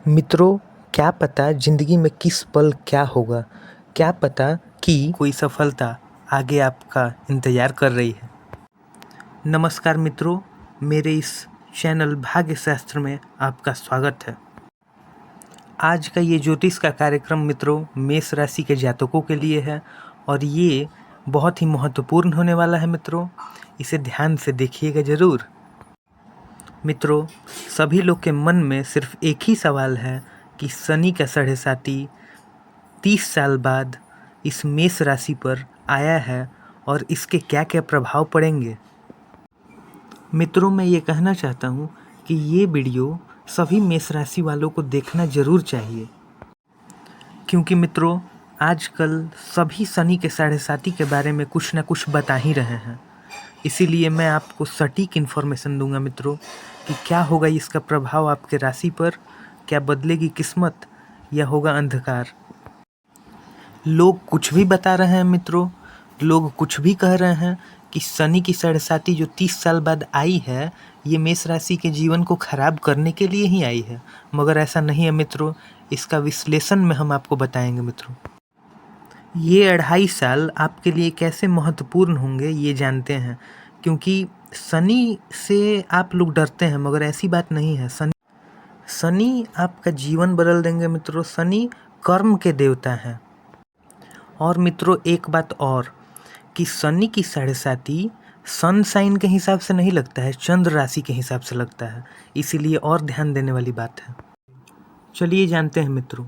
मित्रों, क्या पता ज़िंदगी में किस पल क्या होगा। क्या पता कि कोई सफलता आगे आपका इंतज़ार कर रही है। नमस्कार मित्रों, मेरे इस चैनल भाग्य शास्त्र में आपका स्वागत है। आज का ये ज्योतिष का कार्यक्रम मित्रों मेष राशि के जातकों के लिए है और ये बहुत ही महत्वपूर्ण होने वाला है मित्रों। इसे ध्यान से देखिएगा ज़रूर। मित्रों, सभी लोग के मन में सिर्फ एक ही सवाल है कि शनि का साढ़े साती 30 साल बाद इस मेष राशि पर आया है और इसके क्या क्या प्रभाव पड़ेंगे। मित्रों, मैं ये कहना चाहता हूँ कि ये वीडियो सभी मेष राशि वालों को देखना ज़रूर चाहिए, क्योंकि मित्रों आजकल सभी शनि के साढ़े साती के बारे में कुछ ना कुछ बता ही रहे हैं। इसीलिए मैं आपको सटीक इन्फॉर्मेशन दूंगा मित्रों कि क्या होगा इसका प्रभाव आपके राशि पर, क्या बदलेगी किस्मत या होगा अंधकार। लोग कुछ भी बता रहे हैं मित्रों, लोग कुछ भी कह रहे हैं कि शनि की साढ़े साती जो 30 साल बाद आई है ये मेष राशि के जीवन को खराब करने के लिए ही आई है, मगर ऐसा नहीं है मित्रों। इसका विश्लेषण में हम आपको बताएंगे मित्रों। ये 2.5 साल आपके लिए कैसे महत्वपूर्ण होंगे ये जानते हैं, क्योंकि शनि से आप लोग डरते हैं मगर ऐसी बात नहीं है। शनि आपका जीवन बदल देंगे मित्रों। शनि कर्म के देवता हैं। और मित्रों एक बात और कि शनि की साढ़े साती सन साइन के हिसाब से नहीं लगता है, चंद्र राशि के हिसाब से लगता है। इसीलिए और ध्यान देने वाली बात है। चलिए जानते हैं मित्रों।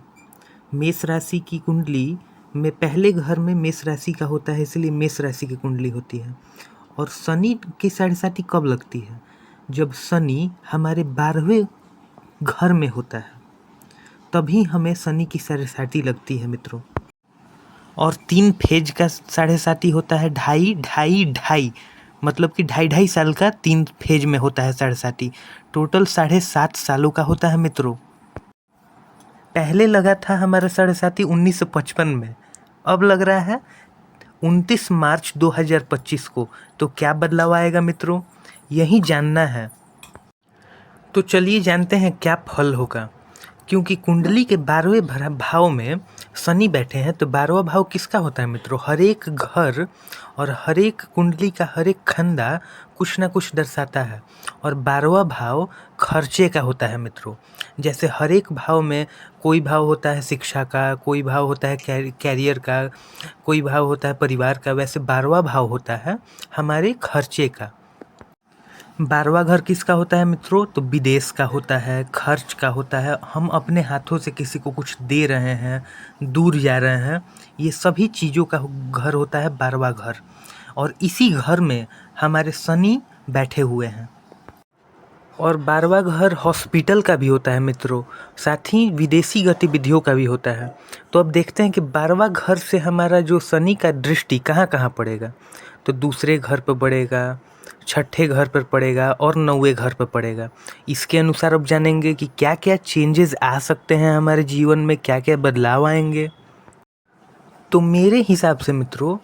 मेष राशि की कुंडली में पहले घर में मेष राशि का होता है, इसलिए मेष राशि की कुंडली होती है। और शनि की साढ़े साती कब लगती है? जब शनि हमारे 12वें घर में होता है, तभी हमें शनि की साढ़े साती लगती है मित्रों। और 3 फेज का साढ़े साती होता है, ढाई ढाई ढाई, मतलब कि 2.5 साल का 3 फेज में होता है साढ़े साती। टोटल 7.5 सालों का होता है मित्रों। पहले लगा था हमारा साढ़े साती 1955 में, अब लग रहा है 29 मार्च 2025 को। तो क्या बदलाव आएगा मित्रों, यही जानना है। तो चलिए जानते हैं क्या फल होगा। क्योंकि कुंडली के 12वें भाव में शनि बैठे हैं, तो 12वां भाव किसका होता है मित्रों? हर एक घर और हर एक कुंडली का हर एक खंदा कुछ ना कुछ दर्शाता है। और 12वां भाव खर्चे का होता है मित्रों। जैसे हर एक भाव में कोई भाव होता है शिक्षा का, कोई भाव होता है कैरियर का, कोई भाव होता है परिवार का, वैसे 12वां भाव होता है हमारे खर्चे का। 12वां घर किसका होता है मित्रों? तो विदेश का होता है, खर्च का होता है। हम अपने हाथों से किसी को कुछ दे रहे हैं, दूर जा रहे हैं, ये सभी चीज़ों का घर होता है 12वां घर। और इसी घर में हमारे शनि बैठे हुए हैं। और 12वां घर हॉस्पिटल का भी होता है मित्रों, साथ ही विदेशी गतिविधियों का भी होता है। तो अब देखते हैं कि 12वां घर से हमारा जो शनि का दृष्टि कहाँ कहाँ पड़ेगा। तो दूसरे घर पर पड़ेगा, छठे घर पर पड़ेगा और 9वें घर पर पड़ेगा। इसके अनुसार अब जानेंगे कि क्या क्या चेंजेस आ सकते हैं हमारे जीवन में, क्या क्या बदलाव आएंगे। तो मेरे हिसाब से मित्रों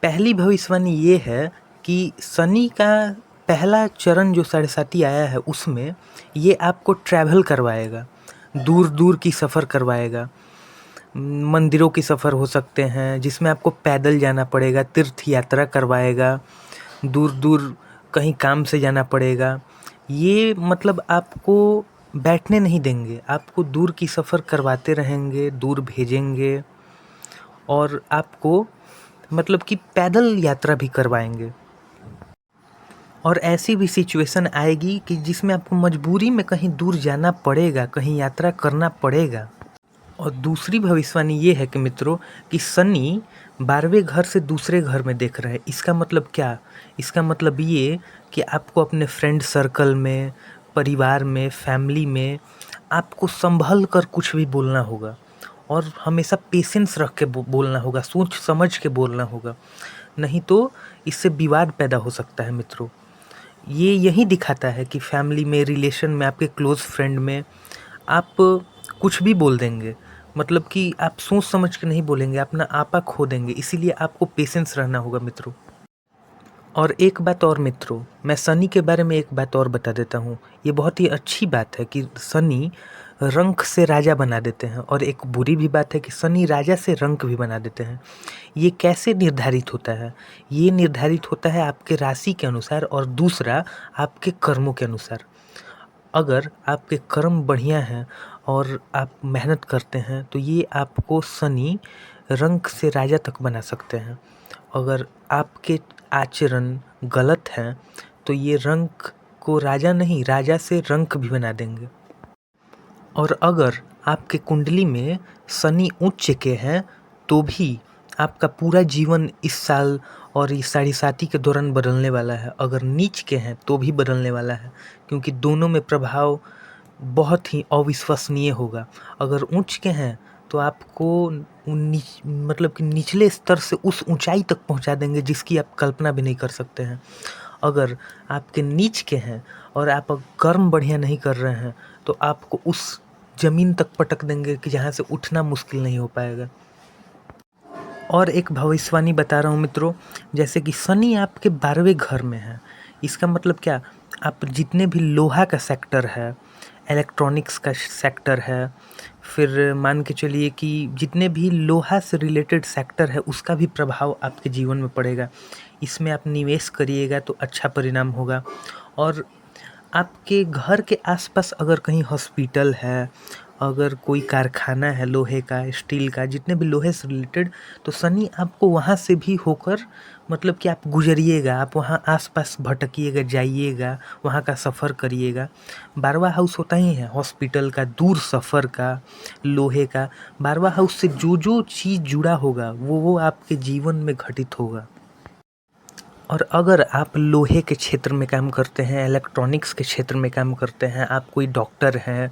पहली भविष्यवाणी ये है कि शनि का पहला चरण जो साढ़े साती आया है उसमें ये आपको ट्रैवल करवाएगा, दूर दूर की सफ़र करवाएगा। मंदिरों की सफ़र हो सकते हैं जिसमें आपको पैदल जाना पड़ेगा, तीर्थ यात्रा करवाएगा, दूर दूर कहीं काम से जाना पड़ेगा। ये मतलब आपको बैठने नहीं देंगे, आपको दूर की सफ़र करवाते रहेंगे, दूर भेजेंगे और आपको मतलब कि पैदल यात्रा भी करवाएंगे। और ऐसी भी सिचुएशन आएगी कि जिसमें आपको मजबूरी में कहीं दूर जाना पड़ेगा, कहीं यात्रा करना पड़ेगा। और दूसरी भविष्यवाणी ये है कि मित्रों कि शनि 12वें घर से दूसरे घर में देख रहा है। इसका मतलब क्या? इसका मतलब ये कि आपको अपने फ्रेंड सर्कल में, परिवार में, फैमिली में आपको संभल कर कुछ भी बोलना होगा और हमेशा पेशेंस रख के बोलना होगा, सोच समझ के बोलना होगा, नहीं तो इससे विवाद पैदा हो सकता है मित्रों। ये यही दिखाता है कि फैमिली में, रिलेशन में, आपके क्लोज़ फ्रेंड में आप कुछ भी बोल देंगे, मतलब कि आप सोच समझ के नहीं बोलेंगे, अपना आपा खो देंगे। इसीलिए आपको पेशेंस रहना होगा मित्रों। और एक बात और मित्रों, मैं शनि के बारे में एक बात और बता देता हूँ। ये बहुत ही अच्छी बात है कि शनि रंक से राजा बना देते हैं, और एक बुरी भी बात है कि शनि राजा से रंक भी बना देते हैं। ये कैसे निर्धारित होता है? ये निर्धारित होता है आपके राशि के अनुसार और दूसरा आपके कर्मों के अनुसार। अगर आपके कर्म बढ़िया हैं और आप मेहनत करते हैं तो ये आपको शनि रंक से राजा तक बना सकते हैं। अगर आपके आचरण गलत हैं तो ये रंक को राजा नहीं, राजा से रंक भी बना देंगे। और अगर आपके कुंडली में शनि उच्च के हैं तो भी आपका पूरा जीवन इस साल और इस साढ़े साती के दौरान बदलने वाला है। अगर नीच के हैं तो भी बदलने वाला है, क्योंकि दोनों में प्रभाव बहुत ही अविश्वसनीय होगा। अगर उच्च के हैं तो आपको मतलब कि निचले स्तर से उस ऊंचाई तक पहुंचा देंगे जिसकी आप कल्पना भी नहीं कर सकते हैं। अगर आपके नीच के हैं और आप कर्म बढ़िया नहीं कर रहे हैं तो आपको उस ज़मीन तक पटक देंगे कि जहाँ से उठना मुश्किल नहीं हो पाएगा। और एक भविष्यवाणी बता रहा हूँ मित्रों, जैसे कि शनि आपके 12वें घर में है। इसका मतलब क्या? आप जितने भी लोहा का सेक्टर है, इलेक्ट्रॉनिक्स का सेक्टर है, फिर मान के चलिए कि जितने भी लोहा से रिलेटेड सेक्टर है उसका भी प्रभाव आपके जीवन में पड़ेगा। इसमें आप निवेश करिएगा तो अच्छा परिणाम होगा। और आपके घर के आसपास अगर कहीं हॉस्पिटल है, अगर कोई कारखाना है लोहे का, स्टील का, जितने भी लोहे से रिलेटेड, तो शनि आपको वहाँ से भी होकर मतलब कि आप गुजरिएगा, आप वहाँ आसपास भटकिएगा, जाइएगा, वहाँ का सफ़र करिएगा। 12वां हाउस होता ही है हॉस्पिटल का, दूर सफ़र का, लोहे का। 12वां हाउस से जो जो चीज़ जुड़ा होगा वो आपके जीवन में घटित होगा। और अगर आप लोहे के क्षेत्र में काम करते हैं, इलेक्ट्रॉनिक्स के क्षेत्र में काम करते हैं, आप कोई डॉक्टर हैं,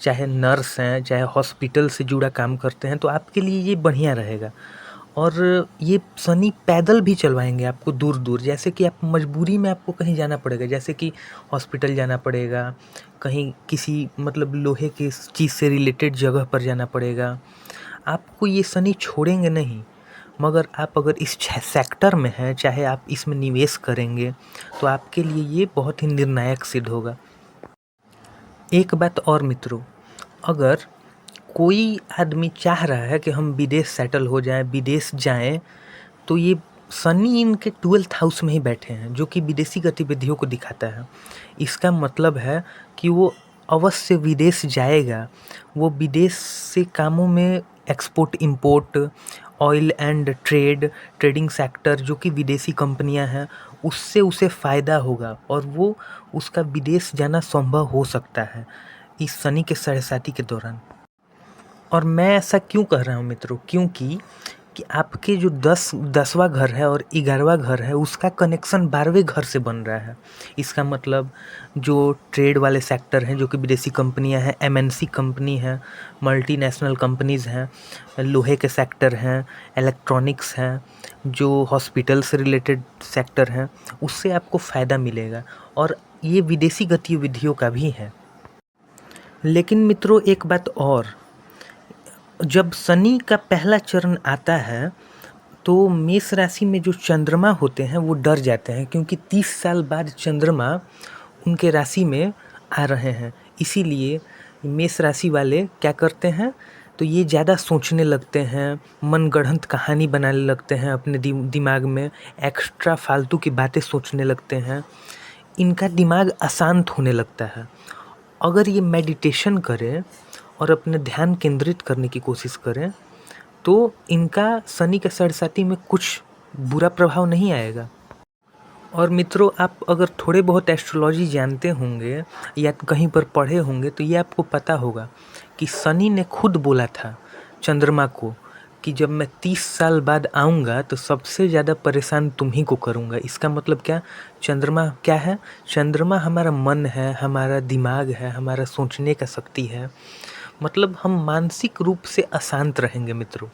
चाहे नर्स हैं, चाहे हॉस्पिटल से जुड़ा काम करते हैं, तो आपके लिए ये बढ़िया रहेगा। और ये शनि पैदल भी चलवाएंगे आपको दूर दूर, जैसे कि आप मजबूरी में आपको कहीं जाना पड़ेगा, जैसे कि हॉस्पिटल जाना पड़ेगा, कहीं किसी मतलब लोहे की चीज़ से रिलेटेड जगह पर जाना पड़ेगा, आपको ये शनि छोड़ेंगे नहीं। मगर आप अगर इस सेक्टर में हैं, चाहे आप इसमें निवेश करेंगे, तो आपके लिए ये बहुत ही निर्णायक सिद्ध होगा। एक बात और मित्रों, अगर कोई आदमी चाह रहा है कि हम विदेश सेटल हो जाएं, विदेश जाएं, तो ये शनि इनके 12th हाउस में ही बैठे हैं, जो कि विदेशी गतिविधियों को दिखाता है। इसका मतलब है कि वो अवश्य विदेश जाएगा। वो विदेश से कामों में export import, oil and trading sector, जो कि विदेशी कंपनियां हैं, उससे उसे फ़ायदा होगा और वो उसका विदेश जाना संभव हो सकता है इस शनि के साढ़े के दौरान। और मैं ऐसा क्यों कह रहा हूँ मित्रों, क्योंकि कि आपके जो 10वां घर है और 11वां घर है उसका कनेक्शन 12वें घर से बन रहा है। इसका मतलब जो ट्रेड वाले सेक्टर हैं, जो कि विदेशी कंपनियां हैं, एमएनसी कंपनी हैं, मल्टीनेशनल कंपनीज़ हैं, लोहे के सेक्टर हैं, इलेक्ट्रॉनिक्स हैं, जो हॉस्पिटल से रिलेटेड सेक्टर हैं, उससे आपको फ़ायदा मिलेगा। और ये विदेशी गतिविधियों का भी है। लेकिन मित्रों एक बात और, जब शनि का पहला चरण आता है तो मेष राशि में जो चंद्रमा होते हैं वो डर जाते हैं, क्योंकि 30 साल बाद चंद्रमा उनके राशि में आ रहे हैं। इसीलिए मेष राशि वाले क्या करते हैं, तो ये ज़्यादा सोचने लगते हैं, मनगढ़ंत कहानी बनाने लगते हैं, अपने दिमाग में एक्स्ट्रा फालतू की बातें सोचने लगते हैं, इनका दिमाग अशांत होने लगता है। अगर ये मेडिटेशन करें और अपने ध्यान केंद्रित करने की कोशिश करें तो इनका शनि के साढ़े में कुछ बुरा प्रभाव नहीं आएगा। और मित्रों, आप अगर थोड़े बहुत एस्ट्रोलॉजी जानते होंगे या कहीं पर पढ़े होंगे तो ये आपको पता होगा कि शनि ने खुद बोला था चंद्रमा को कि जब मैं 30 साल बाद आऊँगा तो सबसे ज़्यादा परेशान तुम ही को करूँगा। इसका मतलब क्या? चंद्रमा क्या है? चंद्रमा हमारा मन है, हमारा दिमाग है, हमारा सोचने का शक्ति है। मतलब हम मानसिक रूप से अशांत रहेंगे मित्रों।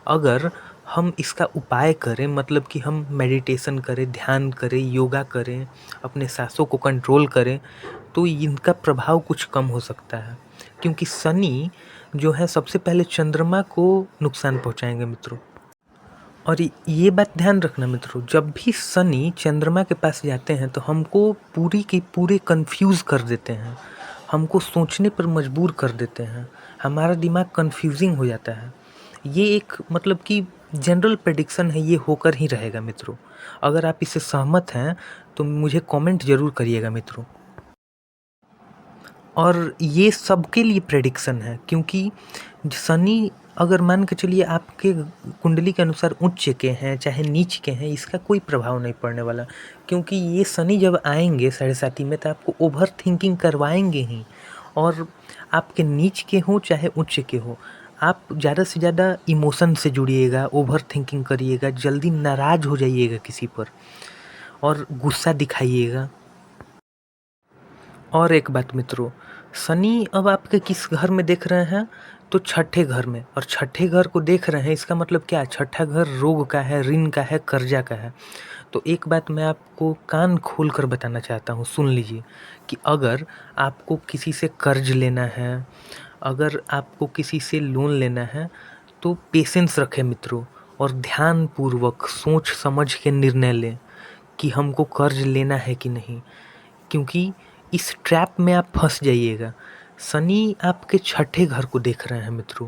अगर हम इसका उपाय करें, मतलब कि हम मेडिटेशन करें, ध्यान करें, योगा करें, अपने सांसों को कंट्रोल करें, तो इनका प्रभाव कुछ कम हो सकता है। क्योंकि शनि जो है सबसे पहले चंद्रमा को नुकसान पहुंचाएंगे मित्रों। और ये बात ध्यान रखना मित्रों, जब भी शनि चंद्रमा के पास जाते हैं तो हमको पूरी की पूरे कंफ्यूज कर देते हैं। हमको सोचने पर मजबूर कर देते हैं, हमारा दिमाग कन्फ्यूजिंग हो जाता है। ये एक मतलब कि जनरल प्रेडिक्शन है, ये होकर ही रहेगा मित्रों। अगर आप इससे सहमत हैं तो मुझे कमेंट ज़रूर करिएगा मित्रों। और ये सबके लिए प्रेडिक्शन है, क्योंकि शनि अगर मान के चलिए आपके कुंडली के अनुसार उच्च के हैं चाहे नीच के हैं, इसका कोई प्रभाव नहीं पड़ने वाला। क्योंकि ये शनि जब आएंगे 7.5 में तो आपको ओवर थिंकिंग करवाएंगे ही। और आपके नीच के हों चाहे उच्च के हो, आप ज़्यादा से ज़्यादा इमोशन से जुड़िएगा, ओवर थिंकिंग करिएगा, जल्दी नाराज़ हो जाइएगा किसी पर और गुस्सा दिखाइएगा। और एक बात मित्रों, शनि अब आपके किस घर में देख रहे हैं, तो छठे घर में। और छठे घर को देख रहे हैं, इसका मतलब क्या है, छठा घर रोग का है, ऋण का है, कर्जा का है। तो एक बात मैं आपको कान खोल कर बताना चाहता हूँ, सुन लीजिए कि अगर आपको किसी से कर्ज लेना है, अगर आपको किसी से लोन लेना है, तो पेशेंस रखें मित्रों और ध्यानपूर्वक सोच समझ के निर्णय लें कि हमको कर्ज लेना है कि नहीं। क्योंकि इस ट्रैप में आप फंस जाइएगा। शनि आपके छठे घर को देख रहे हैं मित्रों।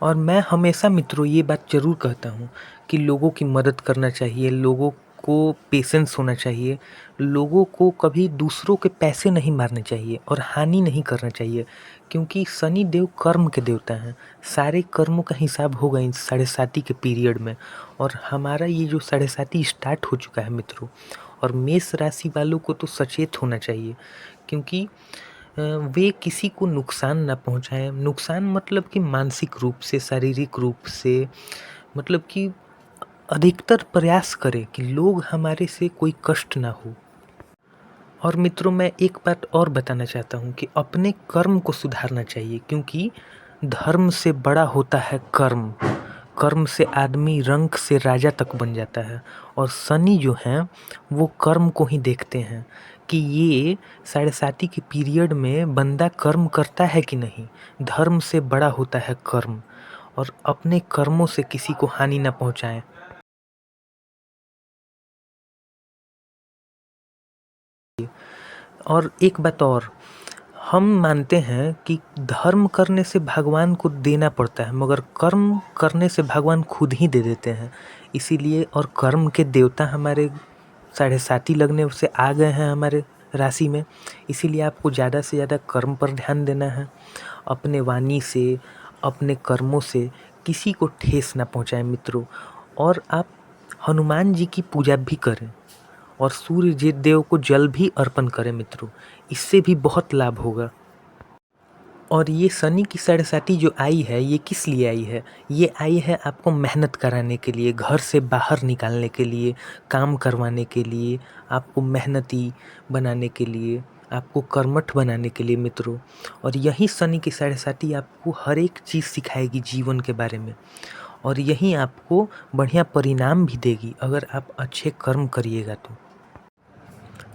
और मैं हमेशा मित्रों ये बात ज़रूर कहता हूँ कि लोगों की मदद करना चाहिए, लोगों को पेशेंस होना चाहिए, लोगों को कभी दूसरों के पैसे नहीं मारने चाहिए और हानि नहीं करना चाहिए। क्योंकि शनि देव कर्म के देवता हैं, सारे कर्मों का हिसाब होगा इन 7.5 के पीरियड में। और हमारा ये जो 7.5 स्टार्ट हो चुका है मित्रों, और मेष राशि वालों को तो सचेत होना चाहिए, क्योंकि वे किसी को नुकसान ना पहुँचाएँ। नुकसान मतलब कि मानसिक रूप से, शारीरिक रूप से, मतलब कि अधिकतर प्रयास करें कि लोग हमारे से कोई कष्ट ना हो। और मित्रों मैं एक बात और बताना चाहता हूँ कि अपने कर्म को सुधारना चाहिए, क्योंकि धर्म से बड़ा होता है कर्म। कर्म से आदमी रंक से राजा तक बन जाता है। और शनि जो हैं वो कर्म को ही देखते हैं कि ये 7.5 के पीरियड में बंदा कर्म करता है कि नहीं। धर्म से बड़ा होता है कर्म, और अपने कर्मों से किसी को हानि ना पहुँचाएं। और एक बात और, हम मानते हैं कि धर्म करने से भगवान को देना पड़ता है, मगर कर्म करने से भगवान खुद ही दे देते हैं। इसीलिए और कर्म के देवता हमारे 7.5 लगने से आ गए हैं हमारे राशि में। इसीलिए आपको ज़्यादा से ज़्यादा कर्म पर ध्यान देना है। अपने वाणी से, अपने कर्मों से किसी को ठेस ना पहुँचाएं मित्रों। और आप हनुमान जी की पूजा भी करें और सूर्य जी देव को जल भी अर्पण करें मित्रों, इससे भी बहुत लाभ होगा। और ये शनि की 7.5 जो आई है, ये किस लिए आई है? ये आई है आपको मेहनत कराने के लिए, घर से बाहर निकालने के लिए, काम करवाने के लिए, आपको मेहनती बनाने के लिए, आपको कर्मठ बनाने के लिए मित्रों। और यही शनि की 7.5 आपको हर एक चीज़ सिखाएगी जीवन के बारे में, और यही आपको बढ़िया परिणाम भी देगी अगर आप अच्छे कर्म करिएगा तो।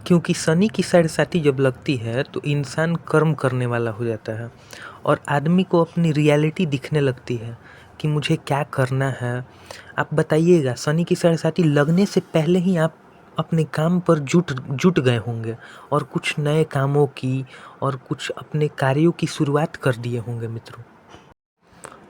क्योंकि शनि की 7.5 जब लगती है तो इंसान कर्म करने वाला हो जाता है और आदमी को अपनी रियलिटी दिखने लगती है कि मुझे क्या करना है। आप बताइएगा, शनि की 7.5 लगने से पहले ही आप अपने काम पर जुट जुट गए होंगे और कुछ नए कामों की और कुछ अपने कार्यों की शुरुआत कर दिए होंगे मित्रों।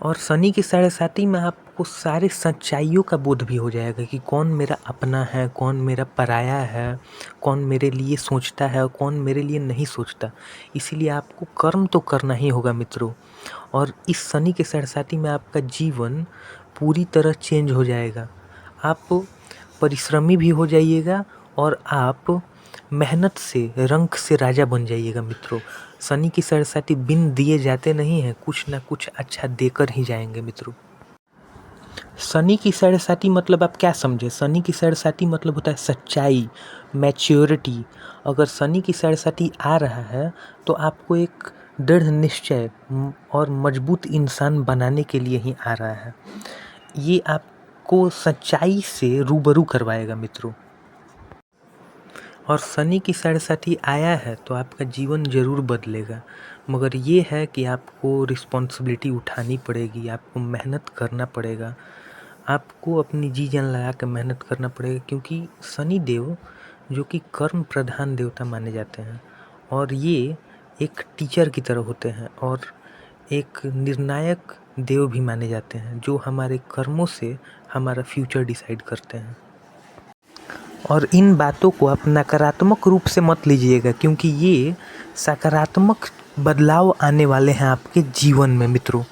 और शनि की 7.5 में आपको सारे सच्चाइयों का बोध भी हो जाएगा कि कौन मेरा अपना है, कौन मेरा पराया है, कौन मेरे लिए सोचता है और कौन मेरे लिए नहीं सोचता। इसीलिए आपको कर्म तो करना ही होगा मित्रों। और इस शनि के 7.5 में आपका जीवन पूरी तरह चेंज हो जाएगा। आप परिश्रमी भी हो जाइएगा और आप मेहनत से, रंक से राजा बन जाइएगा मित्रों। शनि की 7.5 बिन दिए जाते नहीं हैं, कुछ ना कुछ अच्छा देकर ही जाएंगे मित्रों। शनि की 7.5 मतलब आप क्या समझे? शनि की 7.5 मतलब होता है सच्चाई, मैच्योरिटी। अगर शनि की 7.5 आ रहा है तो आपको एक दृढ़ निश्चय और मजबूत इंसान बनाने के लिए ही आ रहा है। ये आपको सच्चाई से रूबरू करवाएगा मित्रों। और शनि की 7.5 आया है तो आपका जीवन ज़रूर बदलेगा, मगर ये है कि आपको रिस्पॉन्सिबिलिटी उठानी पड़ेगी, आपको मेहनत करना पड़ेगा, आपको अपनी जी जान लगा कर मेहनत करना पड़ेगा। क्योंकि शनि देव जो कि कर्म प्रधान देवता माने जाते हैं, और ये एक टीचर की तरह होते हैं और एक निर्णायक देव भी माने जाते हैं जो हमारे कर्मों से हमारा फ्यूचर डिसाइड करते हैं। और इन बातों को आप नकारात्मक रूप से मत लीजिएगा, क्योंकि ये सकारात्मक बदलाव आने वाले हैं आपके जीवन में मित्रों।